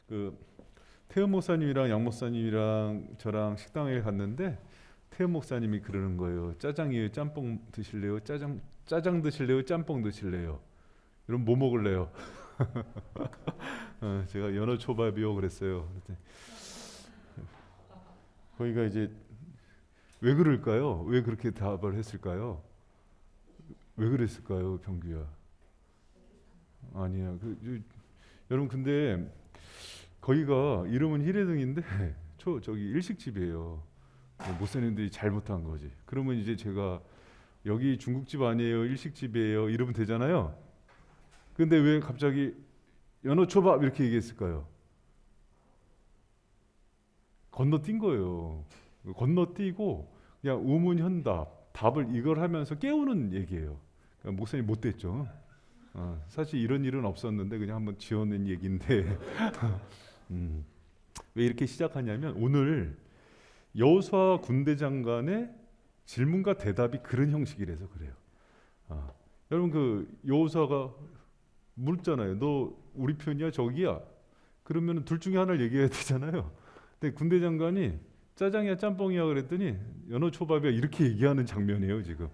그 태우 목사님이랑 양 목사님이랑 저랑 식당에 갔는데 태우 목사님이 그러는 거예요. 짜장이에요? 짬뽕 드실래요? 짜장 드실래요? 짬뽕 드실래요? 그럼 뭐 먹을래요? 제가 연어 초밥이요 그랬어요. 그랬더니 거기가 이제 왜 그럴까요? 왜 그렇게 답을 했을까요? 왜 그랬을까요, 병규야? 아니야. 여러분 근데 거기가 이름은 희례등인데 저기 일식집이에요. 목사님들이 잘못한 거지. 그러면 이제 제가 여기 중국집 아니에요, 일식집이에요 이러면 되잖아요. 근데 왜 갑자기 연어초밥 이렇게 얘기했을까요? 건너뛴 거예요. 건너뛰고 그냥 우문현답 답을 이걸 하면서 깨우는 얘기예요. 그러니까 목사님 못됐죠. 사실 이런 일은 없었는데 그냥 한번 지어낸 얘기인데 왜 이렇게 시작하냐면 오늘 여호수아 군대장관의 질문과 대답이 그런 형식이라서 그래요. 여러분 그 여호수아가 묻잖아요. 너 우리 편이야 저기야? 그러면 둘 중에 하나를 얘기해야 되잖아요. 근데 군대장관이 짜장이야 짬뽕이야 그랬더니 연어초밥이야 이렇게 얘기하는 장면이에요 지금.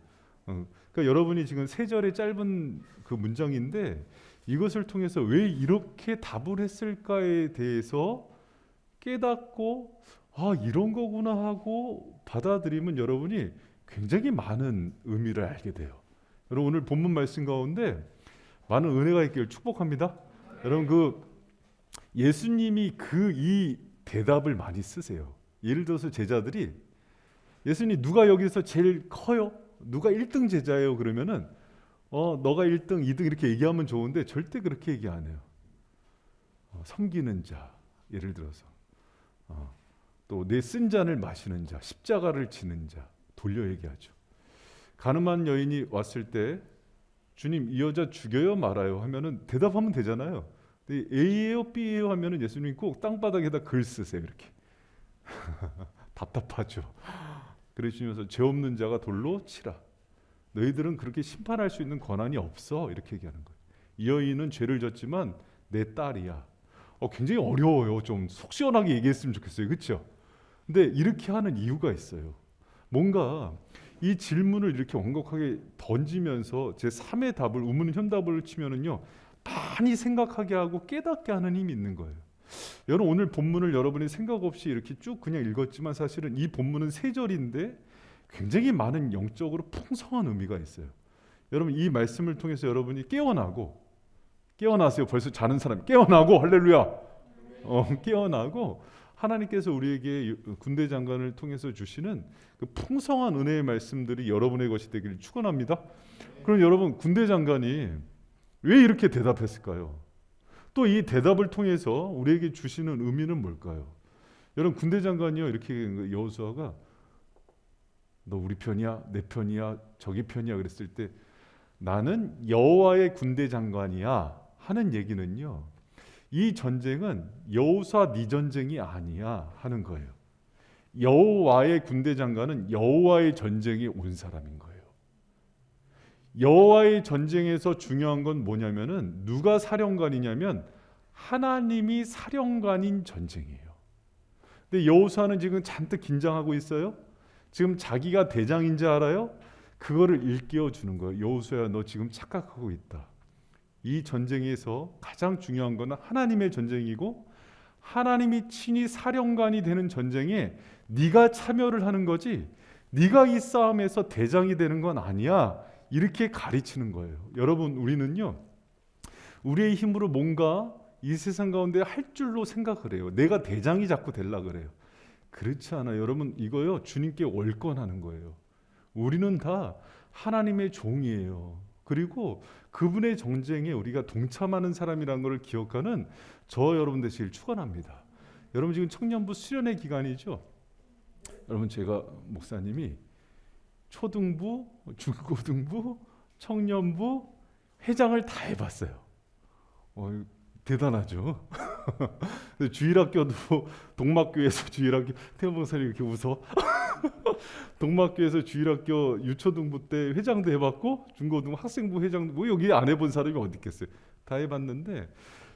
그러니까 여러분이 지금 세 절의 짧은 그 문장인데 이것을 통해서 왜 이렇게 답을 했을까에 대해서 깨닫고 이런 거구나 하고 받아들이면 여러분이 굉장히 많은 의미를 알게 돼요. 여러분 오늘 본문 말씀 가운데 많은 은혜가 있기를 축복합니다. 여러분 그 예수님이 이 대답을 많이 쓰세요. 예를 들어서 제자들이 예수님 누가 여기서 제일 커요? 누가 1등 제자예요? 그러면은 너가 1등, 2등 이렇게 얘기하면 좋은데 절대 그렇게 얘기 안 해요. 섬기는 자, 예를 들어서 또 내 쓴 잔을 마시는 자, 십자가를 지는 자 돌려 얘기하죠. 가늠한 여인이 왔을 때 주님 이 여자 죽여요 말아요 하면은 대답하면 되잖아요. 근데 A예요 B예요 하면은 예수님이 꼭 땅바닥에다 글 쓰세요 이렇게. 답답하죠. 그러시면서 죄 없는 자가 돌로 치라. 너희들은 그렇게 심판할 수 있는 권한이 없어 이렇게 얘기하는 거예요. 이 여인은 죄를 졌지만 내 딸이야. 굉장히 어려워요. 좀 속 시원하게 얘기했으면 좋겠어요. 그렇죠? 근데 이렇게 하는 이유가 있어요. 뭔가 이 질문을 이렇게 완곡하게 던지면서 제 3의 답을 우문현답을 치면은요 많이 생각하게 하고 깨닫게 하는 힘이 있는 거예요. 여러분 오늘 본문을 여러분이 생각 없이 이렇게 쭉 그냥 읽었지만 사실은 이 본문은 3절인데 굉장히 많은 영적으로 풍성한 의미가 있어요. 여러분 이 말씀을 통해서 여러분이 깨어나세요. 벌써 자는 사람 깨어나고 할렐루야. 깨어나고 하나님께서 우리에게 군대 장관을 통해서 주시는 그 풍성한 은혜의 말씀들이 여러분의 것이 되기를 축원합니다. 그럼 여러분 군대 장관이 왜 이렇게 대답했을까요? 또 이 대답을 통해서 우리에게 주시는 의미는 뭘까요? 여러분 군대 장관이요 이렇게 여호수아가 너 우리 편이야 내 편이야 저기 편이야 그랬을 때 나는 여호와의 군대 장관이야 하는 얘기는요 이 전쟁은 여호수아 네 전쟁이 아니야 하는 거예요. 여호와의 군대 장관은 여호와의 전쟁에 온 사람인 거예요. 여호와의 전쟁에서 중요한 건 뭐냐면은 누가 사령관이냐면 하나님이 사령관인 전쟁이에요. 근데 여호수아는 지금 잔뜩 긴장하고 있어요. 지금 자기가 대장인지 알아요? 그거를 일깨워 주는 거예요. 여호수아야 너 지금 착각하고 있다. 이 전쟁에서 가장 중요한 건 하나님의 전쟁이고 하나님이 친히 사령관이 되는 전쟁에 네가 참여를 하는 거지 네가 이 싸움에서 대장이 되는 건 아니야. 이렇게 가르치는 거예요. 여러분 우리는요 우리의 힘으로 뭔가 이 세상 가운데 할 줄로 생각을 해요. 내가 대장이 자꾸 되려고 그래요. 그렇지 않아요. 여러분 이거요 주님께 월권하는 거예요. 우리는 다 하나님의 종이에요. 그리고 그분의 전쟁에 우리가 동참하는 사람이라는 것을 기억하는 저 여러분 되시길 축원합니다. 여러분 지금 청년부 수련회 기간이죠. 여러분 제가 목사님이 초등부, 중고등부, 청년부 회장을 다 해봤어요. 대단하죠. 주일학교도 동막교에서 주일학교 태원 목사님 이렇게 웃어. 동막교에서 주일학교 유초등부 때 회장도 해봤고 중고등 학생부 회장도 뭐 여기 안 해본 사람이 어디 있겠어요. 다 해봤는데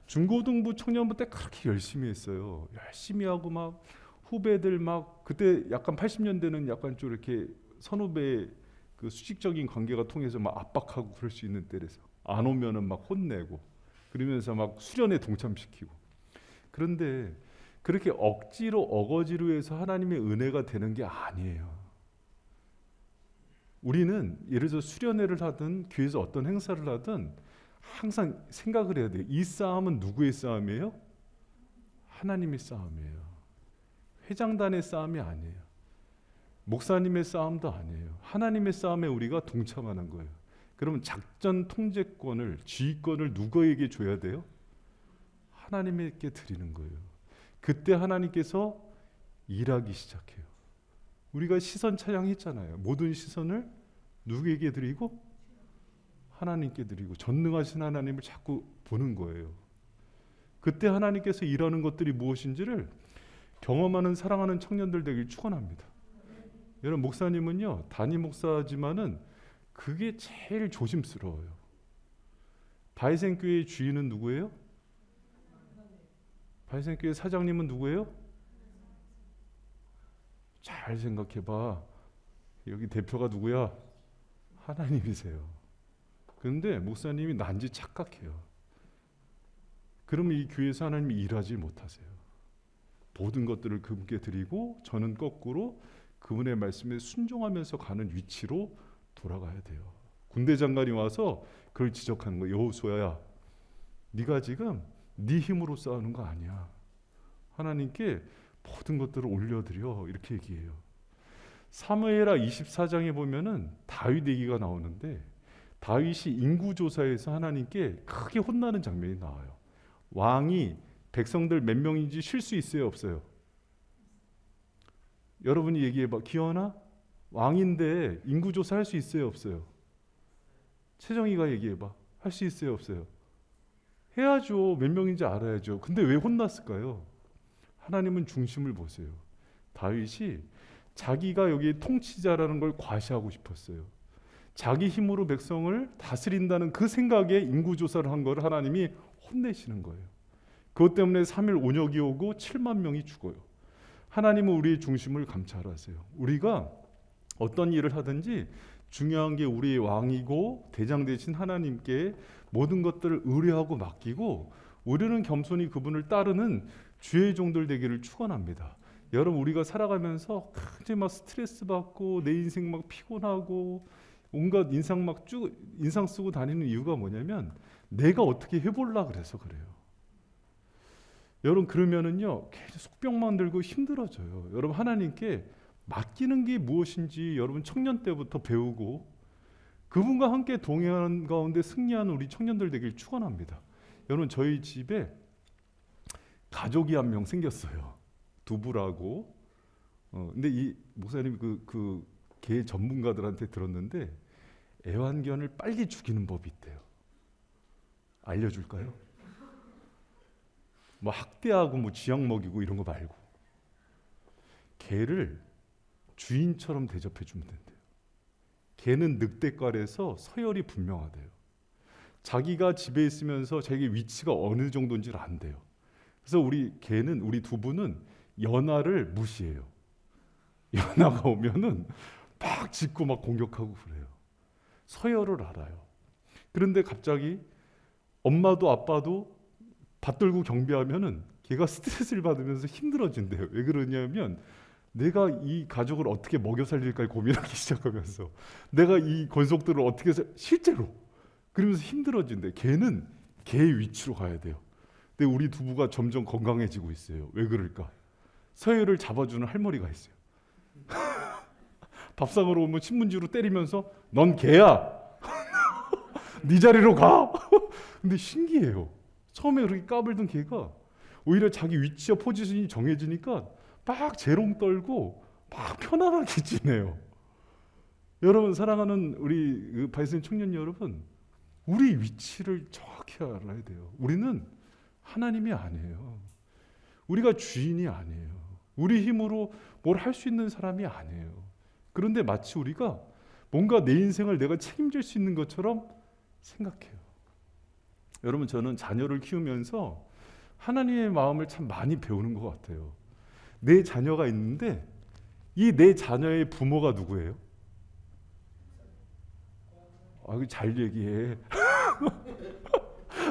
중고등부 청년부 때 그렇게 열심히 했어요. 열심히 하고 막 후배들 막 그때 약간 80년대는 약간 좀 이렇게 선후배 그 수직적인 관계가 통해서 막 압박하고 그럴 수 있는 때라서 안 오면은 막 혼내고 그러면서 막 수련회 동참시키고. 그런데 그렇게 억지로 어거지로 해서 하나님의 은혜가 되는 게 아니에요. 우리는 예를 들어 수련회를 하든 교회에서 어떤 행사를 하든 항상 생각을 해야 돼요. 이 싸움은 누구의 싸움이에요? 하나님의 싸움이에요. 회장단의 싸움이 아니에요. 목사님의 싸움도 아니에요. 하나님의 싸움에 우리가 동참하는 거예요. 그러면 작전 통제권을, 지휘권을 누구에게 줘야 돼요? 하나님께 드리는 거예요. 그때 하나님께서 일하기 시작해요. 우리가 시선 차양했잖아요. 모든 시선을 누구에게 드리고? 하나님께 드리고 전능하신 하나님을 자꾸 보는 거예요. 그때 하나님께서 일하는 것들이 무엇인지를 경험하는 사랑하는 청년들 되길 축원합니다. 여러분 목사님은요 담임 목사지만은 그게 제일 조심스러워요. 바이센교회의 주인은 누구예요? 바이센교회 사장님은 누구예요? 잘 생각해봐. 여기 대표가 누구야? 하나님이세요. 그런데 목사님이 난지 착각해요. 그러면 이 교회에서 하나님이 일하지 못하세요. 모든 것들을 그분께 드리고 저는 거꾸로 그분의 말씀에 순종하면서 가는 위치로 돌아가야 돼요. 군대 장관이 와서 그걸 지적하는 거예요. 여호수아야, 네가 지금 네 힘으로 싸우는 거 아니야. 하나님께 모든 것들을 올려드려 이렇게 얘기해요. 사무엘하 24장에 보면은 다윗 얘기가 나오는데 다윗이 인구조사에서 하나님께 크게 혼나는 장면이 나와요. 왕이 백성들 몇 명인지 쉴 수 있어요 없어요? 여러분이 얘기해봐. 기현아 왕인데 인구조사 할 수 있어요 없어요? 채정이가 얘기해봐. 할 수 있어요 없어요? 해야죠. 몇 명인지 알아야죠. 근데 왜 혼났을까요? 하나님은 중심을 보세요. 다윗이 자기가 여기 통치자라는 걸 과시하고 싶었어요. 자기 힘으로 백성을 다스린다는 그 생각에 인구조사를 한 걸 하나님이 혼내시는 거예요. 그것 때문에 3일 온역이 오고 7만 명이 죽어요. 하나님은 우리의 중심을 감찰하세요. 우리가 어떤 일을 하든지 중요한 게 우리의 왕이고 대장 되신 하나님께 모든 것들을 의뢰하고 맡기고 우리는 겸손히 그분을 따르는 주의 종들 되기를 축원합니다. 여러분 우리가 살아가면서 굉장히 막 스트레스 받고 내 인생 막 피곤하고 온갖 인상 쓰고 다니는 이유가 뭐냐면 내가 어떻게 해볼라 그래서 그래요. 여러분 그러면은요 계속 속병만 들고 힘들어져요. 여러분 하나님께 맡기는 게 무엇인지 여러분 청년 때부터 배우고 그분과 함께 동행하는 가운데 승리하는 우리 청년들 되길 축원합니다. 여러분 저희 집에 가족이 한 명 생겼어요. 두부라고. 근데 이 목사님 개 전문가들한테 들었는데 애완견을 빨리 죽이는 법이 있대요. 알려줄까요? 뭐 학대하고 뭐 쥐약 먹이고 이런 거 말고 개를 주인처럼 대접해 주면 된대요. 개는 늑대과라서 서열이 분명하대요. 자기가 집에 있으면서 자기 위치가 어느 정도인지를 안대요. 그래서 우리 두부는 연하를 무시해요. 연하가 오면은 막 짖고 막 공격하고 그래요. 서열을 알아요. 그런데 갑자기 엄마도 아빠도 받들고 경비하면은 걔가 스트레스를 받으면서 힘들어진대요. 왜 그러냐면 내가 이 가족을 어떻게 먹여 살릴까 고민하기 시작하면서 내가 이 권속들을 어떻게 해서 실제로 그러면서 힘들어진대. 걔는 걔의 위치로 가야 돼요. 근데 우리 두부가 점점 건강해지고 있어요. 왜 그럴까? 서열을 잡아주는 할머니가 있어요. 밥상으로 오면 신문지로 때리면서 넌 개야. 네 자리로 가. 근데 신기해요. 처음에 그렇게 까불던 개가 오히려 자기 위치와 포지션이 정해지니까 막 재롱 떨고 막 편안하게 지내요. 여러분 사랑하는 우리 바이슨 청년 여러분, 우리 위치를 정확히 알아야 돼요. 우리는 하나님이 아니에요. 우리가 주인이 아니에요. 우리 힘으로 뭘 할 수 있는 사람이 아니에요. 그런데 마치 우리가 뭔가 내 인생을 내가 책임질 수 있는 것처럼 생각해요. 여러분, 저는 자녀를 키우면서 하나님의 마음을 참 많이 배우는 것 같아요. 내 자녀가 있는데 이 내 자녀의 부모가 누구예요? 잘 얘기해.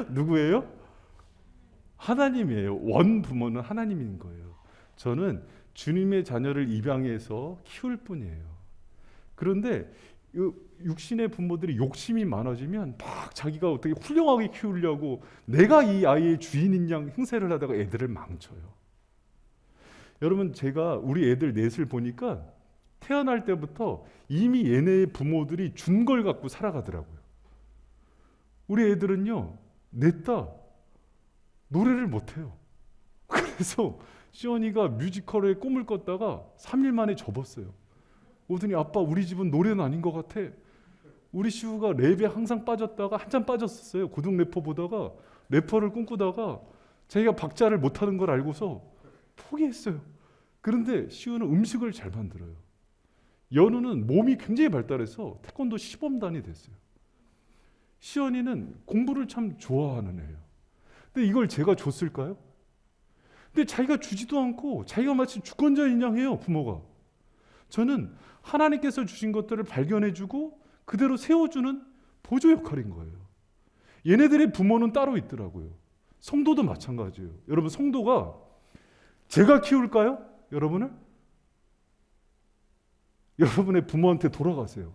누구예요? 하나님이에요. 원 부모는 하나님인 거예요. 저는 주님의 자녀를 입양해서 키울 뿐이에요. 그런데 육신의 부모들이 욕심이 많아지면 막 자기가 어떻게 훌륭하게 키우려고 내가 이 아이의 주인인 양 행세를 하다가 애들을 망쳐요. 여러분, 제가 우리 애들 넷을 보니까 태어날 때부터 이미 얘네의 부모들이 준 걸 갖고 살아가더라고요. 우리 애들은요, 넷 다 노래를 못해요. 그래서 시원이가 뮤지컬에 꿈을 꿨다가 3일 만에 접었어요. 오더니 아빠, 우리 집은 노래는 아닌 것 같아. 우리 시우가 랩에 항상 빠졌다가 한참 빠졌었어요. 고등 래퍼 보다가 래퍼를 꿈꾸다가 자기가 박자를 못하는 걸 알고서 포기했어요. 그런데 시우는 음식을 잘 만들어요. 연우는 몸이 굉장히 발달해서 태권도 시범단이 됐어요. 시연이는 공부를 참 좋아하는 애예요. 근데 이걸 제가 줬을까요? 근데 자기가 주지도 않고 자기가 마치 주권자인 양 해요, 부모가. 저는 하나님께서 주신 것들을 발견해주고 그대로 세워주는 보조 역할인 거예요. 얘네들의 부모는 따로 있더라고요. 성도도 마찬가지예요. 여러분, 성도가 제가 키울까요? 여러분을? 여러분의 부모한테 돌아가세요.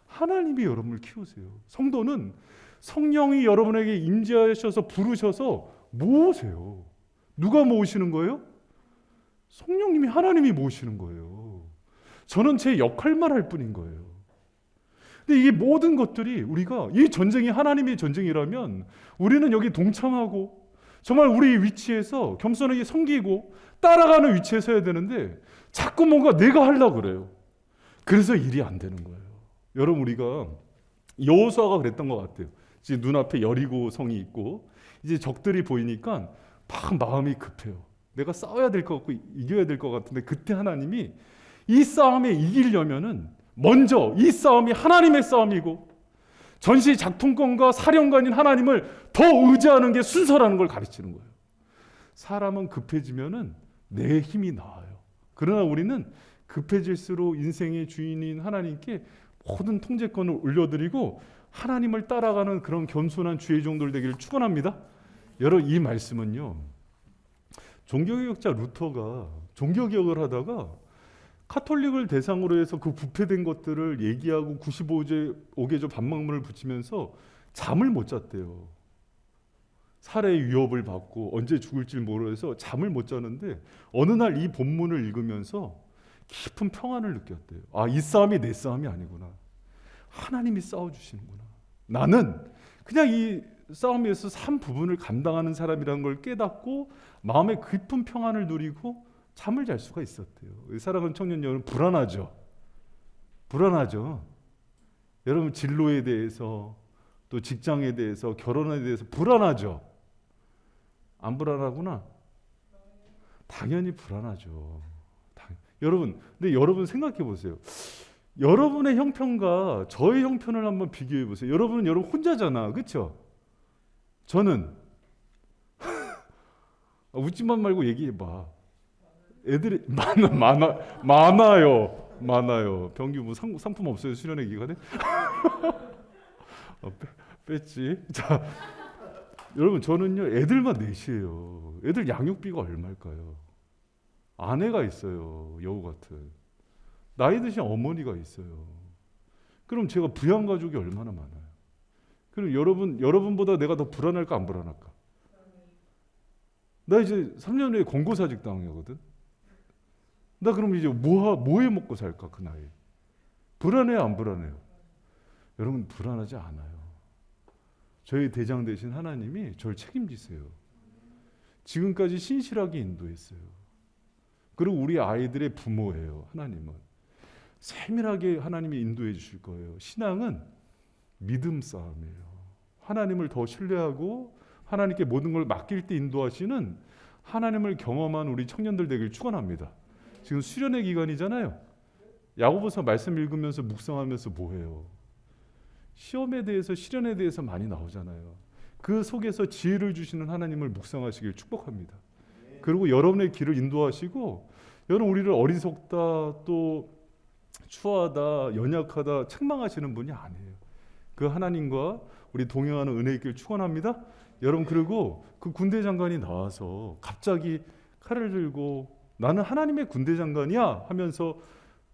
하나님이 여러분을 키우세요. 성도는 성령이 여러분에게 임재하셔서 부르셔서 모으세요. 누가 모으시는 거예요? 성령님이, 하나님이 모으시는 거예요. 저는 제 역할만 할 뿐인 거예요. 근데 이 모든 것들이, 우리가 이 전쟁이 하나님의 전쟁이라면 우리는 여기 동참하고 정말 우리 위치에서 겸손하게 섬기고 따라가는 위치에 서야 되는데 자꾸 뭔가 내가 하려고 그래요. 그래서 일이 안 되는 거예요. 여러분, 우리가 여호수아가 그랬던 것 같아요. 이제 눈앞에 여리고 성이 있고 이제 적들이 보이니까 막 마음이 급해요. 내가 싸워야 될 것 같고 이겨야 될 것 같은데, 그때 하나님이 이 싸움에 이기려면은 먼저 이 싸움이 하나님의 싸움이고 전시 작통권과 사령관인 하나님을 더 의지하는 게 순서라는 걸 가르치는 거예요. 사람은 급해지면은 내 힘이 나아요. 그러나 우리는 급해질수록 인생의 주인인 하나님께 모든 통제권을 올려드리고 하나님을 따라가는 그런 겸손한 주의 종들 되기를 축원합니다. 여러분, 이 말씀은요, 종교개혁자 루터가 종교개혁을 하다가 카톨릭을 대상으로 해서 그 부패된 것들을 얘기하고 95개조 반박문을 붙이면서 잠을 못 잤대요. 살해의 위협을 받고 언제 죽을지 모르해서 잠을 못 자는데 어느 날 이 본문을 읽으면서 깊은 평안을 느꼈대요. 아, 이 싸움이 내 싸움이 아니구나. 하나님이 싸워주시는구나. 나는 그냥 이 싸움에서 한 부분을 감당하는 사람이라는 걸 깨닫고 마음의 깊은 평안을 누리고 잠을 잘 수가 있었대요. 사랑하는 청년 여러분, 불안하죠? 불안하죠? 여러분, 진로에 대해서, 또 직장에 대해서, 결혼에 대해서 불안하죠? 안 불안하구나? 당연히 불안하죠. 여러분, 근데 여러분 생각해 보세요. 여러분의 형편과 저의 형편을 한번 비교해 보세요. 여러분은 여러분 혼자잖아, 그렇죠? 저는 웃지만 말고 얘기해 봐. 애들이 많아요. 병규 뭐 상품 없어요, 수련회 기간에? 뺐지. 자, 여러분, 저는요 애들만 넷이에요. 애들 양육비가 얼마일까요? 아내가 있어요, 여우 같은. 나이 드신 어머니가 있어요. 그럼 제가 부양 가족이 얼마나 많아요? 그럼 여러분보다 내가 더 불안할까 안 불안할까? 나 이제 3년 후에 권고사직 당하거든. 나 그럼 이제 뭐해 먹고 살까, 그 나이에? 불안해요, 안 불안해요? 여러분, 불안하지 않아요. 저희 대장 되신 하나님이 저를 책임지세요. 지금까지 신실하게 인도했어요. 그리고 우리 아이들의 부모예요, 하나님은. 세밀하게 하나님이 인도해 주실 거예요. 신앙은 믿음 싸움이에요. 하나님을 더 신뢰하고 하나님께 모든 걸 맡길 때 인도하시는 하나님을 경험한 우리 청년들 되길 축원합니다. 지금 수련회 기간이잖아요. 야고보서 말씀 읽으면서 묵상하면서 뭐해요? 시험에 대해서, 시련에 대해서 많이 나오잖아요. 그 속에서 지혜를 주시는 하나님을 묵상하시길 축복합니다. 그리고 여러분의 길을 인도하시고, 여러분 우리를 어리석다, 또 추하다, 연약하다 책망하시는 분이 아니에요. 그 하나님과 우리 동행하는 은혜의 길 축원합니다. 여러분, 그리고 그 군대 장관이 나와서 갑자기 칼을 들고 나는 하나님의 군대 장관이야 하면서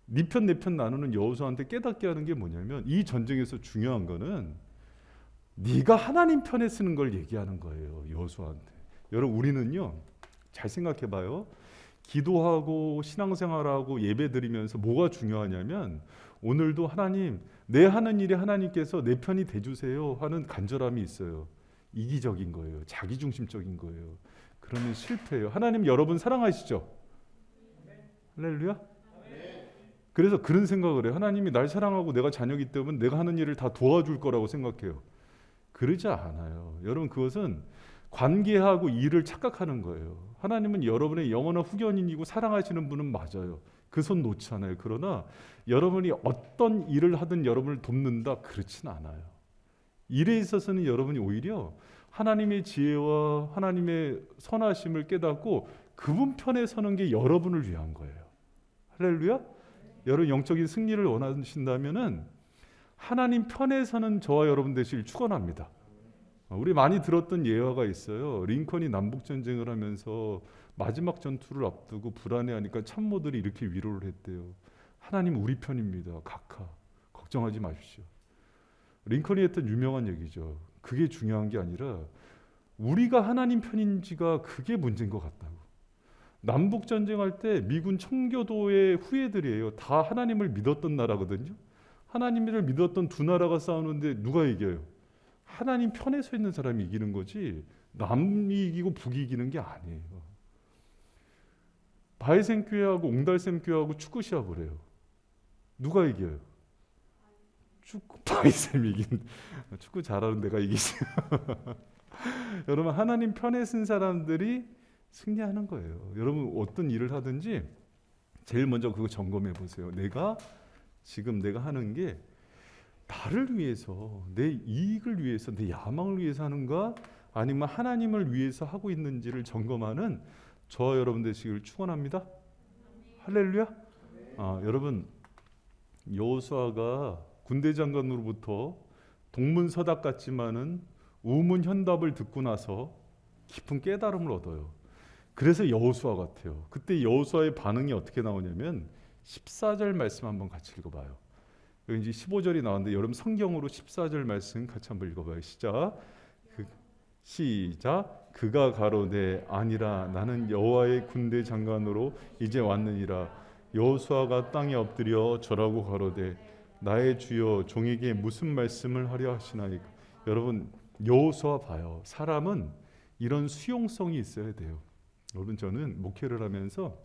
네 편 내 편 나누는 여호수아한테 깨닫게 하는 게 뭐냐면, 이 전쟁에서 중요한 거는 네가 하나님 편에 쓰는 걸 얘기하는 거예요, 여호수아한테. 여러분, 우리는요, 잘 생각해 봐요. 기도하고 신앙생활하고 예배드리면서 뭐가 중요하냐면, 오늘도 하나님, 내 하는 일에 하나님께서 내 편이 돼주세요 하는 간절함이 있어요. 이기적인 거예요. 자기중심적인 거예요. 그러면 실패해요. 하나님 여러분 사랑하시죠? 할렐루야? 그래서 그런 생각을 해요. 하나님이 날 사랑하고 내가 자녀이기 때문에 내가 하는 일을 다 도와줄 거라고 생각해요. 그러지 않아요. 여러분, 그것은 관계하고 일을 착각하는 거예요. 하나님은 여러분의 영원한 후견인이고 사랑하시는 분은 맞아요. 그 손 놓지 않아요. 그러나 여러분이 어떤 일을 하든 여러분을 돕는다, 그렇진 않아요. 일에 있어서는 여러분이 오히려 하나님의 지혜와 하나님의 선하심을 깨닫고 그분 편에 서는 게 여러분을 위한 거예요. 할렐루야? 여러분 영적인 승리를 원하신다면은 하나님 편에 서는 저와 여러분 되시길 축원합니다. 우리 많이 들었던 예화가 있어요. 링컨이 남북 전쟁을 하면서 마지막 전투를 앞두고 불안해하니까 참모들이 이렇게 위로를 했대요. 하나님 우리 편입니다. 각하 걱정하지 마십시오. 링컨이 했던 유명한 얘기죠. 그게 중요한 게 아니라 우리가 하나님 편인지가 그게 문제인 것 같다고. 남북 전쟁할 때 미군 청교도의 후예들이에요. 다 하나님을 믿었던 나라거든요. 하나님을 믿었던 두 나라가 싸우는데 누가 이겨요? 하나님 편에 서 있는 사람이 이기는 거지, 남이 이기고 북이 이기는 게 아니에요. 바이센 교회하고 옹달샘 교회하고 축구 시합을 해요. 누가 이겨요? 바이셈이 이긴. 축구 잘하는 데가 이기지. 여러분, 하나님 편에 쓴 사람들이 승리하는 거예요. 여러분 어떤 일을 하든지 제일 먼저 그거 점검해 보세요. 지금 내가 하는 게 나를 위해서, 내 이익을 위해서, 내 야망을 위해서 하는가, 아니면 하나님을 위해서 하고 있는지를 점검하는 저와 여러분 되시길 축원합니다. 할렐루야. 여러분, 여호수아가 군대 장관으로부터 동문서답 같지만은 우문현답을 듣고 나서 깊은 깨달음을 얻어요. 그래서 여호수아 같아요. 그때 여호수아의 반응이 어떻게 나오냐면 14절 말씀 한번 같이 읽어봐요. 여기 이제 15절이 나왔는데 여러분 성경으로 14절 말씀 같이 한번 읽어봐요. 시작. 그가 가로되 아니라 나는 여호와의 군대 장관으로 이제 왔느니라. 여호수아가 땅에 엎드려 절하고 가로되 나의 주여 종에게 무슨 말씀을 하려 하시나이까. 여러분 여호수아 봐요. 사람은 이런 수용성이 있어야 돼요. 여러분, 저는 목회를 하면서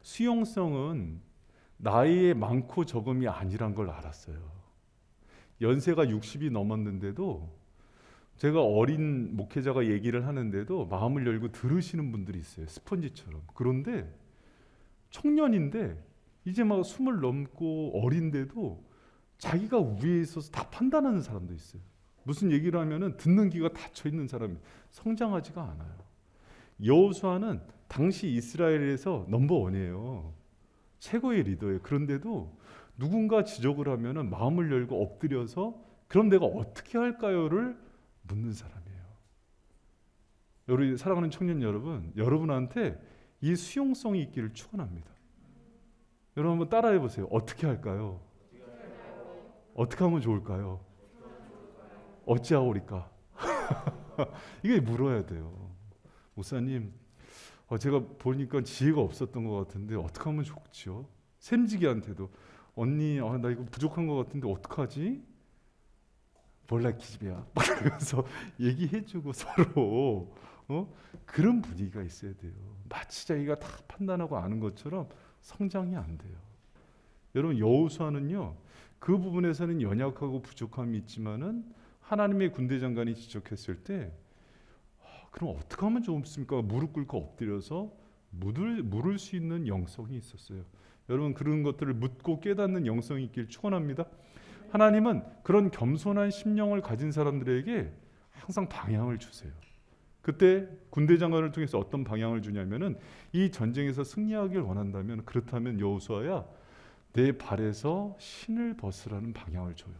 수용성은 나이의 많고 적음이 아니란 걸 알았어요. 연세가 60이 넘었는데도, 제가 어린 목회자가 얘기를 하는데도 마음을 열고 들으시는 분들이 있어요. 스펀지처럼. 그런데 청년인데 이제 막 20 넘고 어린데도 자기가 위에 있어서 다 판단하는 사람도 있어요. 무슨 얘기를 하면은 듣는 귀가 닫혀 있는 사람이, 성장하지가 않아요. 여호수아는 당시 이스라엘에서 넘버원이에요. 최고의 리더예요. 그런데도 누군가 지적을 하면은 마음을 열고 엎드려서 그럼 내가 어떻게 할까요를 묻는 사람이에요. 우리 사랑하는 청년 여러분, 여러분한테 이 수용성이 있기를 축원합니다. 여러분 한번 따라해 보세요. 어떻게 할까요? 어떻게 하면 좋을까요? 어찌하오리까? 이게 물어야 돼요. 목사님, 제가 보니까 지혜가 없었던 것 같은데 어떻게 하면 좋지요? 샘지기한테도 언니, 나 이거 부족한 것 같은데 어떡하지? 몰라 기집애야. 그래서 얘기해주고 서로 그런 분위기가 있어야 돼요. 마치 자기가 다 판단하고 아는 것처럼 성장이 안 돼요. 여러분 여호수아는요, 그 부분에서는 연약하고 부족함이 있지만은 하나님의 군대 장관이 지적했을 때 그럼 어떻게 하면 좋습니까? 무릎 꿇고 엎드려서 물을 수 있는 영성이 있었어요. 여러분 그런 것들을 묻고 깨닫는 영성이 있길 축원합니다. 하나님은 그런 겸손한 심령을 가진 사람들에게 항상 방향을 주세요. 그때 군대 장관을 통해서 어떤 방향을 주냐면은 이 전쟁에서 승리하길 원한다면 그렇다면 여호수아야 내 발에서 신을 벗으라는 방향을 줘요.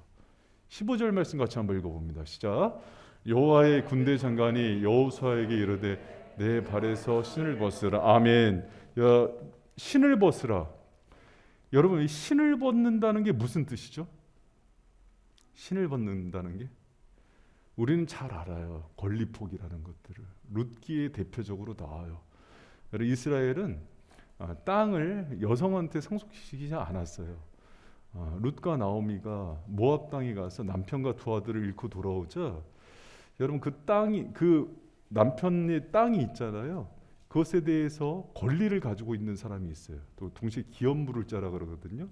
15절 말씀 같이 한번 읽어봅니다. 시작. 여호와의 군대 장관이 여호수아에게 이르되 내 발에서 신을 벗으라. 아멘. 야, 신을 벗으라. 여러분 이 신을 벗는다는 게 무슨 뜻이죠? 신을 벗는다는 게 우리는 잘 알아요. 권리폭이라는 것들을. 룻기에 대표적으로 나와요. 이스라엘은 땅을 여성한테 상속시키지 않았어요. 룻과 나오미가 모압 땅에 가서 남편과 두 아들을 잃고 돌아오자 여러분 그 땅이 그 남편의 땅이 있잖아요. 그것에 대해서 권리를 가지고 있는 사람이 있어요. 또 동시에 기업 물을 자라 그러거든요.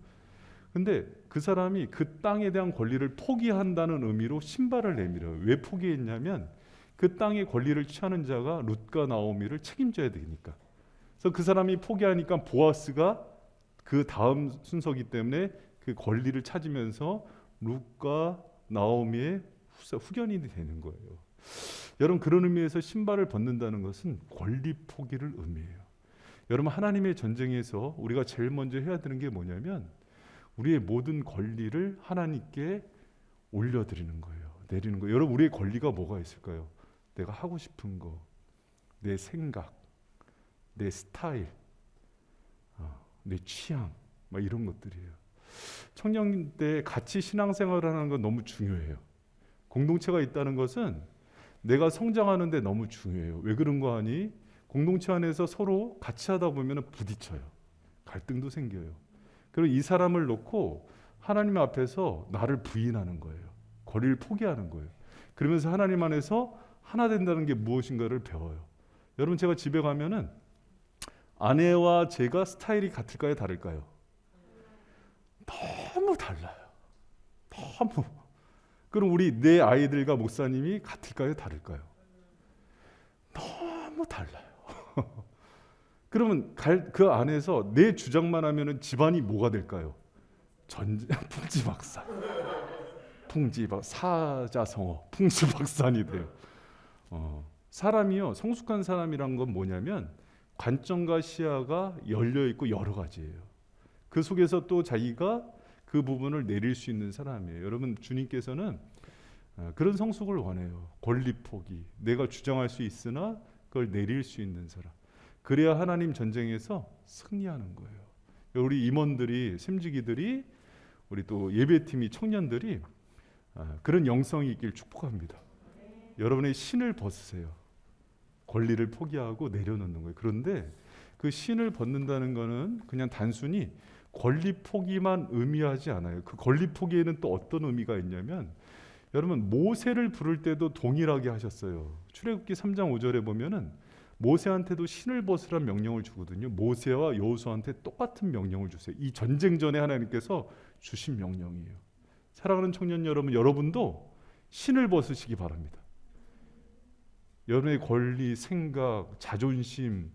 근데 그 사람이 그 땅에 대한 권리를 포기한다는 의미로 신발을 내밀어요. 왜 포기했냐면 그 땅의 권리를 취하는 자가 룻과 나오미를 책임져야 되니까. 그래서 그 사람이 포기하니까 보아스가 그 다음 순서기 때문에 그 권리를 찾으면서 룻과 나오미의 후견인이 되는 거예요. 여러분 그런 의미에서 신발을 벗는다는 것은 권리 포기를 의미해요. 여러분 하나님의 전쟁에서 우리가 제일 먼저 해야 되는 게 뭐냐면 우리의 모든 권리를 하나님께 올려드리는 거예요. 내리는 거예요. 여러분 우리의 권리가 뭐가 있을까요? 내가 하고 싶은 거, 내 생각, 내 스타일, 내 취향, 막 이런 것들이에요. 청년 때 같이 신앙생활을 하는 건 너무 중요해요. 공동체가 있다는 것은 내가 성장하는 데 너무 중요해요. 왜 그런 거 하니? 공동체 안에서 서로 같이 하다 보면 부딪혀요. 갈등도 생겨요. 그리고 이 사람을 놓고 하나님 앞에서 나를 부인하는 거예요. 거리를 포기하는 거예요. 그러면서 하나님 안에서 하나 된다는 게 무엇인가를 배워요. 여러분 제가 집에 가면은 아내와 제가 스타일이 같을까요? 다를까요? 너무 달라요. 너무. 그럼 우리 내 아이들과 목사님이 같을까요? 다를까요? 너무 달라요. 그러면 그 안에서 내 주장만 하면은 집안이 뭐가 될까요? 풍지박산. 사자성어, 풍지박산이 돼요. 사람이요, 성숙한 사람이란 건 뭐냐면 관점과 시야가 열려 있고 여러 가지예요. 그 속에서 또 자기가 그 부분을 내릴 수 있는 사람이에요. 여러분 주님께서는 그런 성숙을 원해요. 권리 포기, 내가 주장할 수 있으나 그걸 내릴 수 있는 사람. 그래야 하나님 전쟁에서 승리하는 거예요. 우리 임원들이, 샘지기들이, 우리 또 예배팀이, 청년들이 그런 영성이 있길 축복합니다. 여러분의 신을 벗으세요. 권리를 포기하고 내려놓는 거예요. 그런데 그 신을 벗는다는 거는 그냥 단순히 권리 포기만 의미하지 않아요. 그 권리 포기에는 또 어떤 의미가 있냐면 여러분 모세를 부를 때도 동일하게 하셨어요. 출애굽기 3장 5절에 보면은 모세한테도 신을 벗으란 명령을 주거든요. 모세와 여호수아한테 똑같은 명령을 주세요. 이 전쟁 전에 하나님께서 주신 명령이에요. 사랑하는 청년 여러분, 여러분도 신을 벗으시기 바랍니다. 여러분의 권리, 생각, 자존심,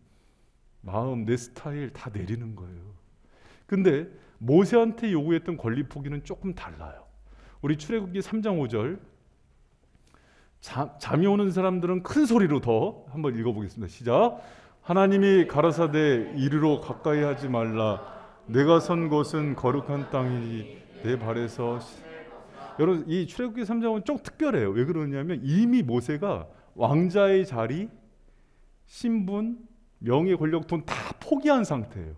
마음, 내 스타일 다 내리는 거예요. 근데 모세한테 요구했던 권리 포기는 조금 달라요. 우리 출애굽기 3장 5절 잠이 오는 사람들은 큰 소리로 더 한번 읽어보겠습니다. 시작. 하나님이 가라사대 이리로 가까이 하지 말라. 내가 선 곳은 거룩한 땅이니 내 발에서. 여러분 이 출애굽기 3장은 좀 특별해요. 왜 그러냐면 이미 모세가 왕자의 자리, 신분, 명예, 권력, 돈 다 포기한 상태예요.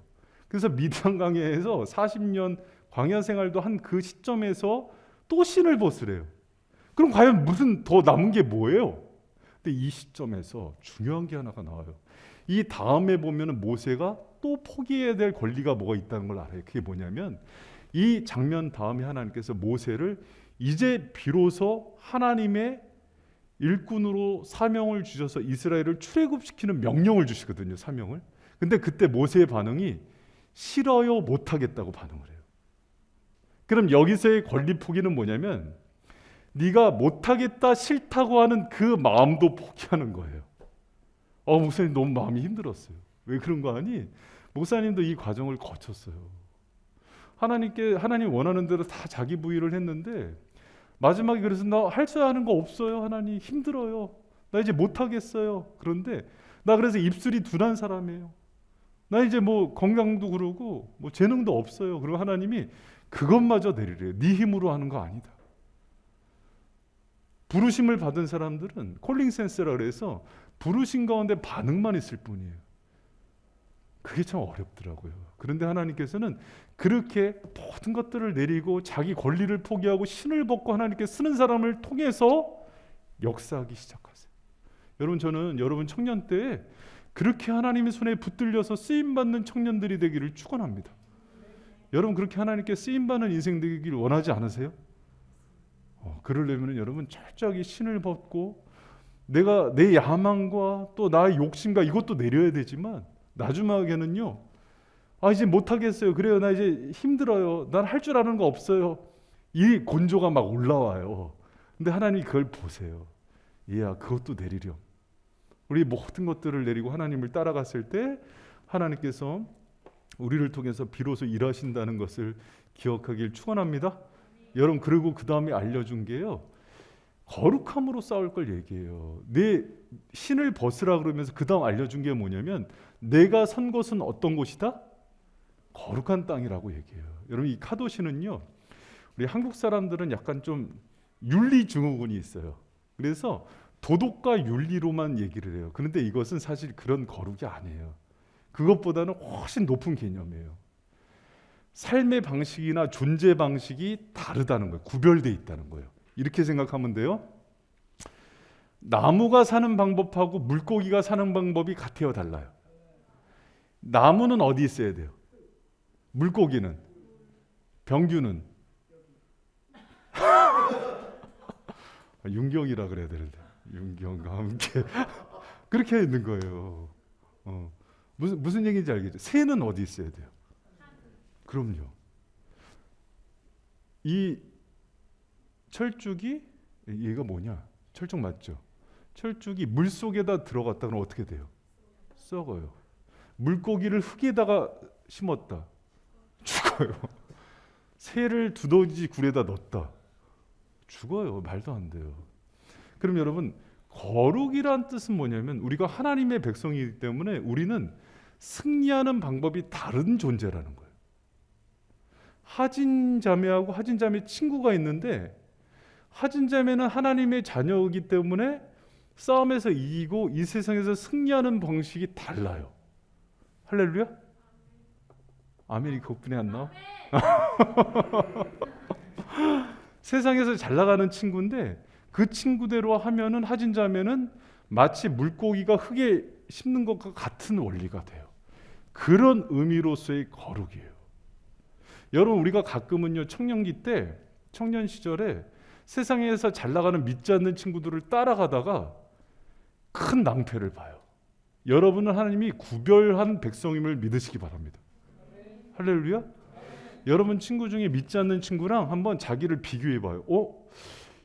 그래서 미디안 광야에서 40년 광야 생활도 한 그 시점에서 또 신을 벗으래요. 그럼 과연 무슨 더 남은 게 뭐예요? 근데 이 시점에서 중요한 게 하나가 나와요. 이 다음에 보면은 모세가 또 포기해야 될 권리가 뭐가 있다는 걸 알아요. 그게 뭐냐면 이 장면 다음에 하나님께서 모세를 이제 비로소 하나님의 일꾼으로 사명을 주셔서 이스라엘을 출애굽시키는 명령을 주시거든요. 사명을. 근데 그때 모세의 반응이 싫어요, 못하겠다고 반응을 해요. 그럼 여기서의 권리 포기는 뭐냐면 네가 못하겠다, 싫다고 하는 그 마음도 포기하는 거예요. 목사님 너무 마음이 힘들었어요. 왜 그런 거 아니? 목사님도 이 과정을 거쳤어요. 하나님 원하는 대로 다 자기 부위를 했는데 마지막에 그래서 나 할 수 하는 거 없어요. 하나님 힘들어요. 나 이제 못하겠어요. 그런데 나 그래서 입술이 둔한 사람이에요. 나 이제 뭐 건강도 그러고 뭐 재능도 없어요. 그리고 하나님이 그것마저 내리래요. 네 힘으로 하는 거 아니다. 부르심을 받은 사람들은 콜링 센스라 그래서 부르심 가운데 반응만 있을 뿐이에요. 그게 참 어렵더라고요. 그런데 하나님께서는 그렇게 모든 것들을 내리고 자기 권리를 포기하고 신을 벗고 하나님께 쓰는 사람을 통해서 역사하기 시작하세요. 여러분, 저는 여러분 청년 때에 그렇게 하나님의 손에 붙들려서 쓰임받는 청년들이 되기를 축원합니다. 여러분, 그렇게 하나님께 쓰임받는 인생 되기를 원하지 않으세요? 그러려면 여러분 철저하게 신을 벗고 내가 내 야망과 또 나의 욕심과 이것도 내려야 되지만 나중에는요, 이제 못하겠어요. 그래요. 나 이제 힘들어요. 난 할 줄 아는 거 없어요. 이 곤조가 막 올라와요. 근데 하나님이 그걸 보세요. 얘야, 그것도 내리렴. 우리 모든 것들을 내리고 하나님을 따라갔을 때 하나님께서 우리를 통해서 비로소 일하신다는 것을 기억하길 축원합니다. 여러분, 그리고 그 다음에 알려준 게요, 거룩함으로 싸울 걸 얘기해요. 내 신을 벗으라 그러면서 그 다음 알려준 게 뭐냐면 내가 선 곳은 어떤 곳이다? 거룩한 땅이라고 얘기해요. 여러분, 이 카도시는요, 우리 한국 사람들은 약간 좀 윤리 증후군이 있어요. 그래서 도덕과 윤리로만 얘기를 해요. 그런데 이것은 사실 그런 거룩이 아니에요. 그것보다는 훨씬 높은 개념이에요. 삶의 방식이나 존재 방식이 다르다는 거예요. 구별되어 있다는 거예요. 이렇게 생각하면 돼요. 나무가 사는 방법하고 물고기가 사는 방법이 같아요, 달라요? 나무는 어디 있어야 돼요? 물고기는? 병규는? 윤경이라 그래야 되는데, 윤경과 함께 그렇게 있는 거예요. 무슨 얘기인지 알겠죠? 새는 어디 있어야 돼요? 그럼요. 이 철쭉이, 얘가 뭐냐? 철쭉 맞죠? 철쭉이 물 속에다 들어갔다 그러면 어떻게 돼요? 썩어요. 물고기를 흙에다가 심었다, 죽어요. 새를 두더지 굴에다 넣었다, 죽어요. 말도 안 돼요. 그럼 여러분, 거룩이란 뜻은 뭐냐면 우리가 하나님의 백성이기 때문에 우리는 승리하는 방법이 다른 존재라는 거예요. 하진 자매하고 하진 자매 친구가 있는데 하진 자매는 하나님의 자녀이기 때문에 싸움에서 이기고 이 세상에서 승리하는 방식이 달라요. 할렐루야? 아멘이 그것뿐이 안 나와? 세상에서 잘 나가는 친구인데 그 친구대로 하면은 하진 자매는 마치 물고기가 흙에 심는 것과 같은 원리가 돼요. 그런 의미로서의 거룩이에요. 여러분, 우리가 가끔은요, 청년기 때, 청년 시절에 세상에서 잘 나가는 믿지 않는 친구들을 따라가다가 큰 낭패를 봐요. 여러분은 하나님이 구별한 백성임을 믿으시기 바랍니다. 할렐루야? 여러분 친구 중에 믿지 않는 친구랑 한번 자기를 비교해봐요.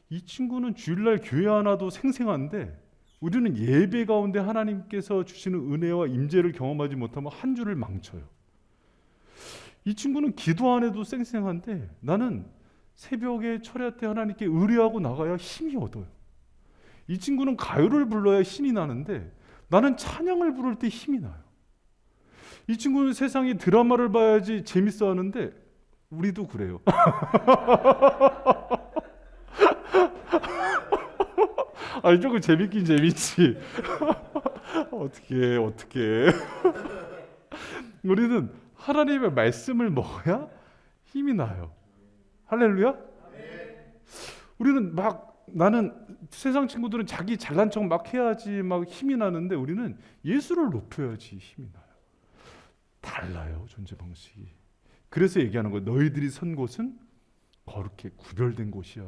이 친구는 주일날 교회 하나도 생생한데 우리는 예배 가운데 하나님께서 주시는 은혜와 임재를 경험하지 못하면 한 주를 망쳐요. 이 친구는 기도 안 해도 쌩쌩한데 나는 새벽에 철야 때 하나님께 의뢰하고 나가야 힘이 얻어요. 이 친구는 가요를 불러야 신이 나는데 나는 찬양을 부를 때 힘이 나요. 이 친구는 세상에 드라마를 봐야지 재밌어 하는데 우리도 그래요. 아니, 조금 재밌긴 재밌지. 어떻게 우리는 하나님의 말씀을 먹어야 힘이 나요. 할렐루야? 우리는 나는 세상 친구들은 자기 잘난 척 막 해야지 막 힘이 나는데 우리는 예수를 높여야지 힘이 나요. 달라요, 존재 방식이. 그래서 얘기하는 거예요. 너희들이 선 곳은 거룩해 구별된 곳이야.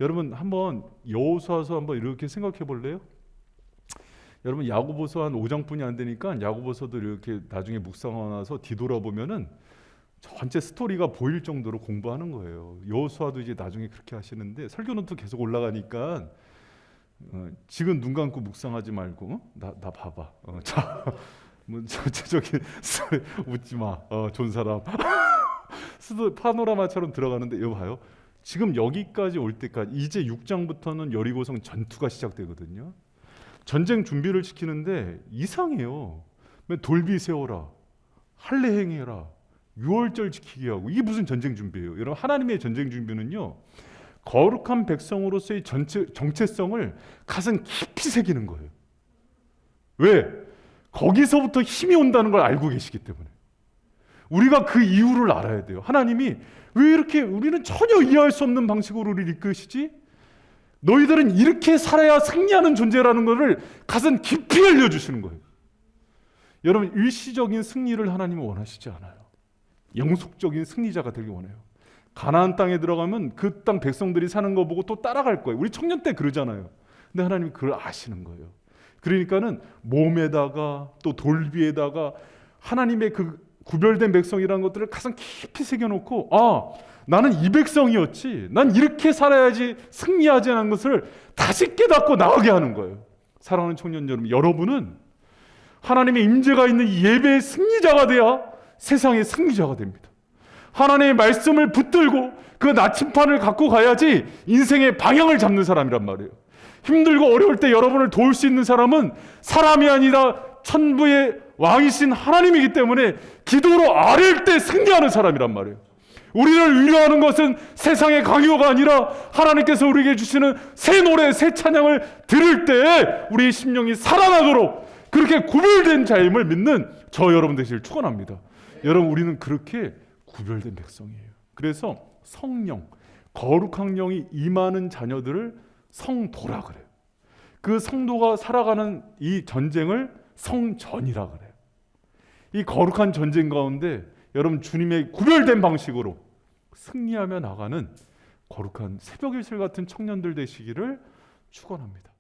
여러분, 한번 여호수아서 한번 이렇게 생각해 볼래요? 여러분, 야고보서 한 5장뿐이 안 되니까 야고보서도 이렇게 나중에 묵상하고 나서 뒤돌아보면은 전체 스토리가 보일 정도로 공부하는 거예요. 여호수아도 이제 나중에 그렇게 하시는데 설교는 또 계속 올라가니까 지금 눈 감고 묵상하지 말고 나 봐봐. 자, 뭐 전체적인 웃지 마. 좋은 사람. 파노라마처럼 들어가는데 이거 봐요. 지금 여기까지 올 때까지 이제 6장부터는 여리고성 전투가 시작되거든요. 전쟁 준비를 시키는데 이상해요. 돌비 세워라, 할례 행해라, 유월절 지키게 하고, 이게 무슨 전쟁 준비예요? 여러분, 하나님의 전쟁 준비는요, 거룩한 백성으로서의 정체성을 가슴 깊이 새기는 거예요. 왜? 거기서부터 힘이 온다는 걸 알고 계시기 때문에. 우리가 그 이유를 알아야 돼요. 하나님이 왜 이렇게 우리는 전혀 이해할 수 없는 방식으로 우리를 이끄시지? 너희들은 이렇게 살아야 승리하는 존재라는 것을 가슴 깊이 알려주시는 거예요. 여러분, 일시적인 승리를 하나님은 원하시지 않아요. 영속적인 승리자가 되길 원해요. 가나안 땅에 들어가면 그 땅 백성들이 사는 거 보고 또 따라갈 거예요. 우리 청년 때 그러잖아요. 근데 하나님이 그걸 아시는 거예요. 그러니까는 몸에다가 또 돌비에다가 하나님의 그 구별된 백성이라는 것들을 가장 깊이 새겨놓고, 나는 이 백성이었지, 난 이렇게 살아야지 승리하지 않은 것을 다시 깨닫고 나가게 하는 거예요. 사랑하는 청년 여러분, 여러분은 하나님의 임재가 있는 예배의 승리자가 돼야 세상의 승리자가 됩니다. 하나님의 말씀을 붙들고 그 나침판을 갖고 가야지 인생의 방향을 잡는 사람이란 말이에요. 힘들고 어려울 때 여러분을 도울 수 있는 사람은 사람이 아니라 천부의 왕이신 하나님이기 때문에 기도로 아랠 때 승리하는 사람이란 말이에요. 우리를 위로하는 것은 세상의 강요가 아니라 하나님께서 우리에게 주시는 새 노래, 새 찬양을 들을 때 우리의 심령이 살아나도록 그렇게 구별된 자임을 믿는 저 여러분 되시길 축원합니다. 여러분, 우리는 그렇게 구별된 백성이에요. 그래서 성령, 거룩한 영이 임하는 자녀들을 성도라 그래요. 그 성도가 살아가는 이 전쟁을 성전이라 그래요. 이 거룩한 전쟁 가운데 여러분, 주님의 구별된 방식으로 승리하며 나가는 거룩한 새벽일설 같은 청년들 되시기를 축원합니다.